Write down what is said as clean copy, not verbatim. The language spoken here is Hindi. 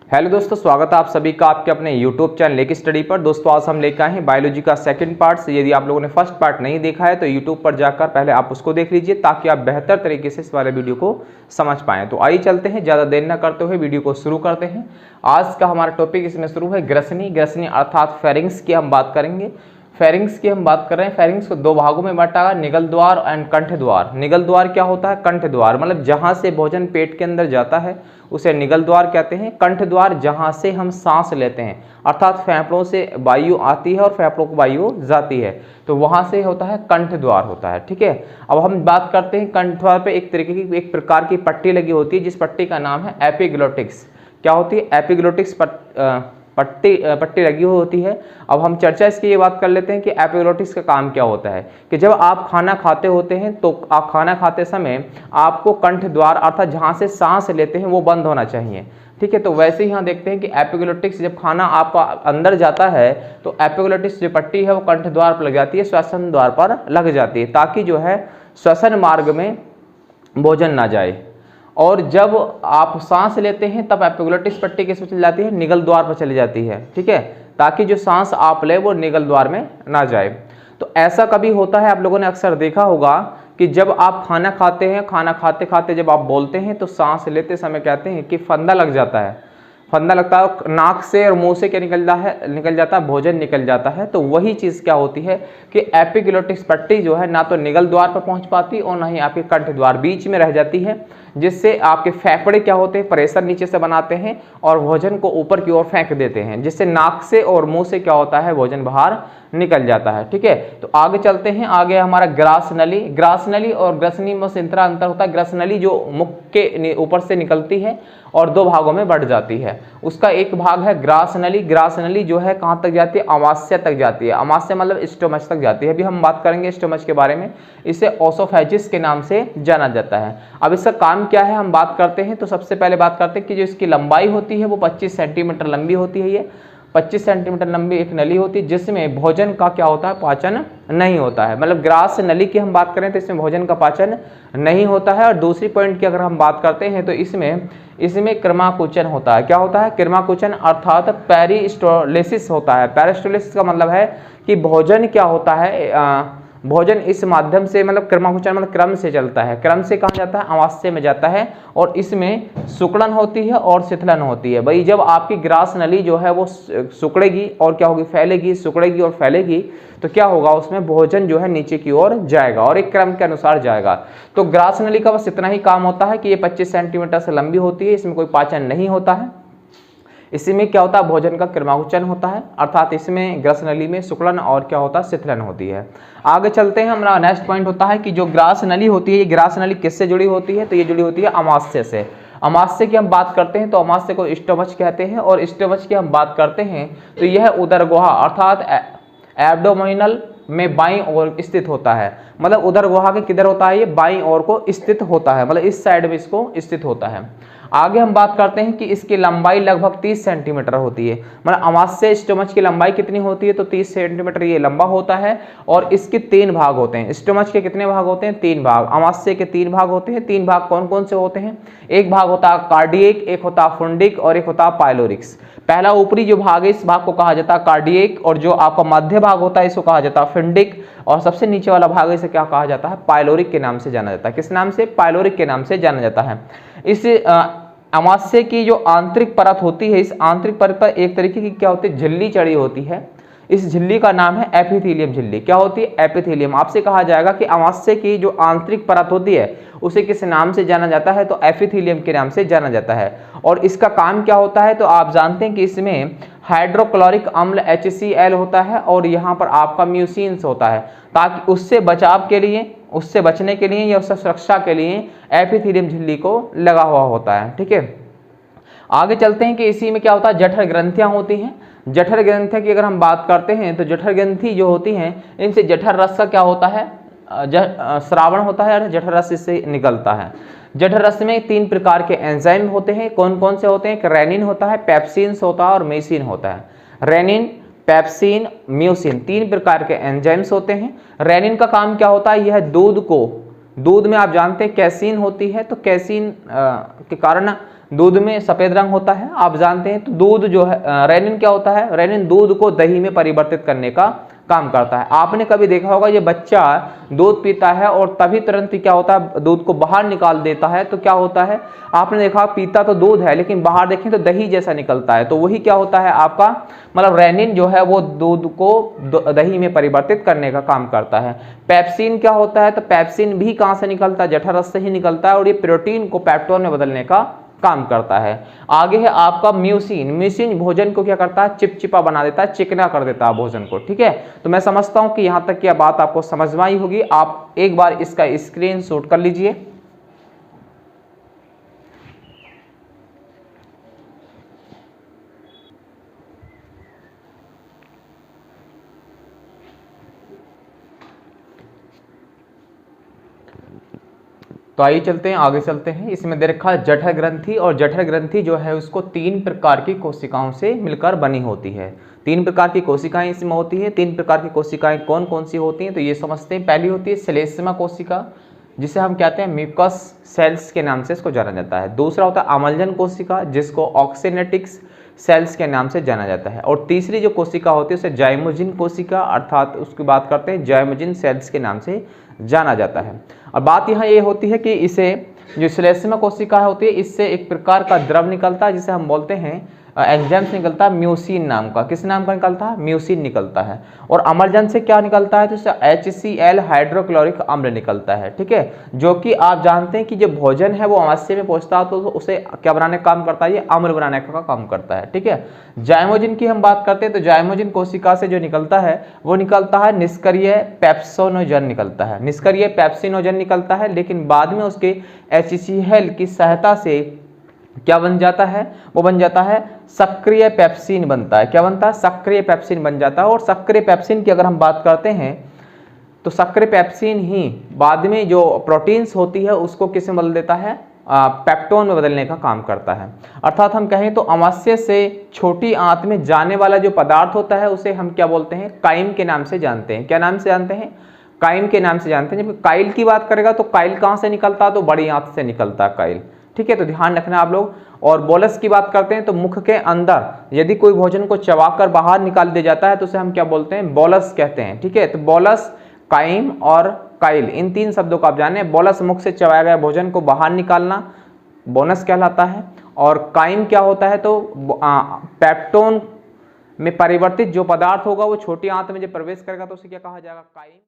हेलो दोस्तों, स्वागत है आप सभी का आपके अपने यूट्यूब चैनल लेक स्टडी पर। दोस्तों आज हम लेकर आए हैं बायोलॉजी का सेकंड पार्ट। यदि आप लोगों ने फर्स्ट पार्ट नहीं देखा है तो यूट्यूब पर जाकर पहले आप उसको देख लीजिए ताकि आप बेहतर तरीके से इस वाले वीडियो को समझ पाएँ। तो आइए चलते हैं, ज़्यादा देर न करते हुए वीडियो को शुरू करते हैं। आज का हमारा टॉपिक इसमें शुरू है ग्रसनी। ग्रसनी अर्थात फेरिंग्स की हम बात करेंगे। फेरिंग्स की हम बात कर रहे हैं। फेरिंग्स को दो भागों में बांटा, निगल द्वार एंड कंठ द्वार। निगल द्वार क्या होता है? कंठ द्वार, मतलब जहां से भोजन पेट के अंदर जाता है उसे निगल द्वार कहते हैं। कंठ द्वार जहां से हम सांस लेते हैं, अर्थात फेफड़ों से वायु आती है और फेफड़ों को वायु जाती है, तो वहां से होता है कंठ द्वार होता है। ठीक है, अब हम बात करते हैं कंठ द्वार पे एक तरीके की एक प्रकार की पट्टी लगी होती है जिस पट्टी का नाम है एपिग्लोटिक्स। क्या होती है? एपिग्लोटिक्स पट्टी लगी हुई होती है। अब हम चर्चा इसकी ये बात कर लेते हैं कि एपिग्लोटिक्स का काम क्या होता है। कि जब आप खाना खाते होते हैं तो आप खाना खाते समय आपको कंठ द्वार अर्थात जहाँ से सांस लेते हैं वो बंद होना चाहिए। ठीक है, तो वैसे ही यहाँ देखते हैं कि एपिग्लोटिक्स जब खाना आपका अंदर जाता है तो एपिग्लोटिक्स जो पट्टी है वो कंठ द्वार पर लग जाती है, श्वसन द्वार पर लग जाती है, ताकि जो है श्वसन मार्ग में भोजन ना जाए। और जब आप सांस लेते हैं तब एपिग्लोटिक्स पट्टी किस में चली जाती है? निगल द्वार पर चली जाती है। ठीक है, ताकि जो सांस आप ले वो निगल द्वार में ना जाए। तो ऐसा कभी होता है, आप लोगों ने अक्सर देखा होगा कि जब आप खाना खाते हैं, खाना खाते खाते जब आप बोलते हैं तो सांस लेते समय कहते हैं कि फंदा लग जाता है। फंदा लगता है, नाक से और मुंह से क्या निकल जाता है? भोजन निकल जाता है। तो वही चीज़ क्या होती है कि एपिग्लोटिक्स पट्टी जो है ना तो निगल द्वार पर पहुंच पाती और ना ही आपके कंठ द्वार, बीच में रह जाती है, जिससे आपके फेफड़े क्या होते हैं? प्रेशर नीचे से बनाते हैं और भोजन को ऊपर की ओर फेंक देते हैं, जिससे नाक से और मुंह से क्या होता है? भोजन बाहर निकल जाता है। ठीक है, तो आगे चलते हैं। आगे हमारा ग्रास नली। ग्रास नली और ग्रसनी में इतना अंतर होता है। ग्रस नली जो मुख के ऊपर से निकलती है और दो भागों में बढ़ जाती है, उसका एक भाग है ग्रास नली। ग्रास नली जो है कहाँ तक जाती है? अमाशय तक जाती है। अमाशय मतलब स्टोमच तक जाती है। अभी हम बात करेंगे स्टोमच के बारे में। इसे ओसोफेजिस के नाम से जाना जाता है। अब इसका काम क्या है हम बात करते हैं। तो सबसे पहले बात करते हैं कि जो इसकी लंबाई होती है वो 25 सेंटीमीटर लंबी होती है। ये 25 सेंटीमीटर लंबी एक नली होती है जिसमें भोजन का क्या होता है? पाचन नहीं होता है। मतलब ग्रास नली की हम बात करें तो इसमें भोजन का पाचन नहीं होता है। और दूसरी पॉइंट की अगर हम बात करते हैं तो इसमें क्रमाकुचन होता है। क्या होता है? क्रमाकुचन अर्थात पेरिस्टोलिसिस होता है। पेरिस्टोलिसिस का मतलब है कि भोजन क्या होता है? भोजन इस माध्यम से, मतलब क्रमाकुचन मतलब क्रम से चलता है। क्रम से कहाँ जाता है? अमाशय में जाता है और इसमें सुकड़न होती है और शिथिलन होती है। भाई जब आपकी ग्रास नली जो है वो सुकड़ेगी और क्या होगी? फैलेगी, सुकड़ेगी और फैलेगी, तो क्या होगा? उसमें भोजन जो है नीचे की ओर जाएगा और एक क्रम के अनुसार जाएगा। तो ग्रास नली का बस इतना ही काम होता है कि ये 25 सेंटीमीटर से लंबी होती है, इसमें कोई पाचन नहीं होता है। इसी में क्या होता है? भोजन का क्रमाकुचन होता है, अर्थात इसमें ग्रस नली में सुकड़न और क्या होता है? शिथिलन होती है। आगे चलते हैं। हमारा नेक्स्ट पॉइंट होता है कि जो ग्रास नली होती है, ये ग्रास नली किससे जुड़ी होती है? तो ये जुड़ी होती है अमाशय से। अमाशय की हम बात करते हैं तो अमाशय को स्टोमच कहते हैं। और स्टोमच की हम बात करते हैं तो यह उदर गुहा अर्थात एब्डोमिनल में बाईं ओर स्थित होता है। मतलब उदर गुहा के किधर होता है? ये बाईं ओर को स्थित होता है, मतलब इस साइड में इसको स्थित होता है। आगे हम बात करते हैं कि इसकी लंबाई लगभग 30 सेंटीमीटर होती है। मतलब अमाशय स्टोमच की लंबाई कितनी होती है? तो 30 सेंटीमीटर ये लंबा होता है। और इसके 3 भाग होते हैं। स्टोमच के कितने भाग होते हैं? 3 भाग। अमाशय के 3 भाग होते हैं। 3 भाग कौन कौन से होते हैं? एक भाग होता है कार्डियक, एक होता है फुंडिक और एक होता है पाइलोरिक्स। पहला ऊपरी जो भाग है इस भाग को कहा जाता है कार्डियक, और जो आपका मध्य भाग होता है इसको कहा जाता है फुंडिक, और सबसे नीचे वाला भाग इसे क्या कहा जाता है? पाइलोरिक के नाम से जाना जाता है। किस नाम से? पाइलोरिक के नाम से जाना जाता है। इस अमाशय की जो आंतरिक परत होती है, इस आंतरिक परत पर एक तरीके की क्या होती है? झिल्ली चढ़ी होती है। इस झिल्ली का नाम है एपिथेलियम झिल्ली। क्या होती है? एपिथेलियम। आपसे कहा जाएगा कि अमाशय की जो आंतरिक परत होती है उसे किस नाम से जाना जाता है? तो एपिथेलियम के नाम से जाना जाता है। और इसका काम क्या होता है? तो आप जानते हैं कि इसमें हाइड्रोक्लोरिक अम्ल HCl होता है और यहाँ पर आपका म्यूसिन्स होता है, ताकि उससे बचाव के लिए, उससे बचने के लिए या उससे सुरक्षा के लिए एपिथेलियम झिल्ली को लगा हुआ होता है। ठीक है, आगे चलते हैं कि इसी में क्या होता है? जठर ग्रंथियां होती हैं। जठर ग्रंथियां की अगर हम बात करते हैं तो जठर ग्रंथि जो होती हैं इनसे जठर रस का क्या होता है? श्रावण होता है और जठर रस इससे निकलता है। जठर रस में 3 प्रकार के एंजाइम होते हैं। कौन कौन से होते हैं? रेनिन होता है, पेप्सिन होता है और म्यूसिन होता है। रेनिन, पेप्सिन, म्यूसिन 3 प्रकार के एंजाइम्स होते हैं। रेनिन का काम क्या होता है? यह दूध को दूध में आप जानते हैं कैसीन होती है, तो कैसीन के कारण दूध में सफेद रंग होता है, आप जानते हैं। तो दूध जो है रेनिन क्या होता है, रेनिन दूध को दही में परिवर्तित करने का काम करता है। आपने कभी देखा होगा ये बच्चा दूध पीता है और तभी तुरंत क्या होता है, दूध को बाहर निकाल देता है, तो क्या होता है, आपने देखा पीता तो दूध है लेकिन बाहर देखें तो दही जैसा निकलता है, तो वही क्या होता है आपका, मतलब रेनिन जो है वो दूध को दही में परिवर्तित करने का काम करता है। पेप्सिन क्या होता है, तो पेप्सिन भी कहां से निकलता है, जठररस से ही निकलता है और ये प्रोटीन को पेप्टोन में बदलने का काम करता है। आगे है आपका म्यूसिन। म्यूसिन भोजन को क्या करता है, चिपचिपा बना देता है, चिकना कर देता है भोजन को, ठीक है। तो मैं समझता हूं कि यहां तक की बात आपको समझ में आई होगी। आप एक बार इसका स्क्रीनशॉट कर लीजिए। तो आइए चलते हैं, आगे चलते हैं। इसमें दे रखा है जठर ग्रंथि, और जठर ग्रंथि जो है उसको 3 प्रकार की कोशिकाओं से मिलकर बनी होती है। 3 प्रकार की कोशिकाएं इसमें होती है। 3 प्रकार की कोशिकाएं कौन कौन सी होती हैं, तो ये समझते हैं। पहली होती है श्लेष्मा कोशिका, जिसे हम कहते हैं म्यूकस सेल्स के नाम से इसको जाना जाता है। दूसरा होता है आमलजन कोशिका, जिसको ऑक्सीनेटिक्स सेल्स के नाम से जाना जाता है। और तीसरी जो कोशिका होती है उसे जाइमोजिन कोशिका, अर्थात उसकी बात करते हैं जाइमोजिन सेल्स के नाम से जाना जाता है। और बात यहाँ ये होती है कि इसे जो श्लेष्मा कोशिका होती है, इससे एक प्रकार का द्रव निकलता है जिसे हम बोलते हैं एंजाइम्स निकलता है म्यूसिन नाम का। किस नाम का निकलता है, म्यूसिन निकलता है। और अमरजन से क्या निकलता है, तो इससे HCl हाइड्रोक्लोरिक अम्ल निकलता है, ठीक है। जो कि आप जानते हैं कि जो भोजन है वो अमाशय में पहुंचता है तो उसे क्या बनाने का काम करता है, ये अम्ल बनाने का काम करता है, ठीक है। जाइमोजिन की हम बात करते हैं तो जाइमोजिन कोशिका से जो निकलता है वो निकलता है निष्क्रिय पेप्सिनोजन निकलता है, निष्क्रिय पेप्सिनोजन निकलता है। लेकिन बाद में उसके HCl की सहायता से क्या बन जाता है, वो बन जाता है सक्रिय पेप्सिन बनता है। क्या बनता है, सक्रिय पेप्सिन बन जाता है। और सक्रिय पेप्सिन की अगर हम बात करते हैं तो सक्रिय पेप्सिन ही बाद में जो प्रोटीन्स होती है उसको किस में बदल देता है, पेप्टोन में बदलने का काम करता है। अर्थात हम कहें तो अमाशय से छोटी आंत में जाने वाला जो पदार्थ होता है उसे हम क्या बोलते हैं, काइम के नाम से जानते हैं। क्या नाम से जानते हैं, काइम के नाम से जानते हैं। जब काइल की बात करेगा तो काइल कहाँ से निकलता है, तो बड़ी आंत से निकलता है काइल, ठीक है। तो ध्यान रखना आप लोग। और बोलस की बात करते हैं तो मुख के अंदर यदि कोई भोजन को चबाकर बाहर निकाल दिया जाता है तो उसे हम क्या बोलते हैं, बोलस कहते हैं, ठीक है। तो बोलस, काइम और काइल, इन 3 शब्दों को आप जाने। बोलस मुख से चबाया गया भोजन को बाहर निकालना, बोनस कहलाता है। और काइम क्या होता है, तो पेप्टोन में परिवर्तित जो पदार्थ होगा वो छोटी आंत में जब प्रवेश करेगा तो उसे क्या कहा जाएगा, काइम।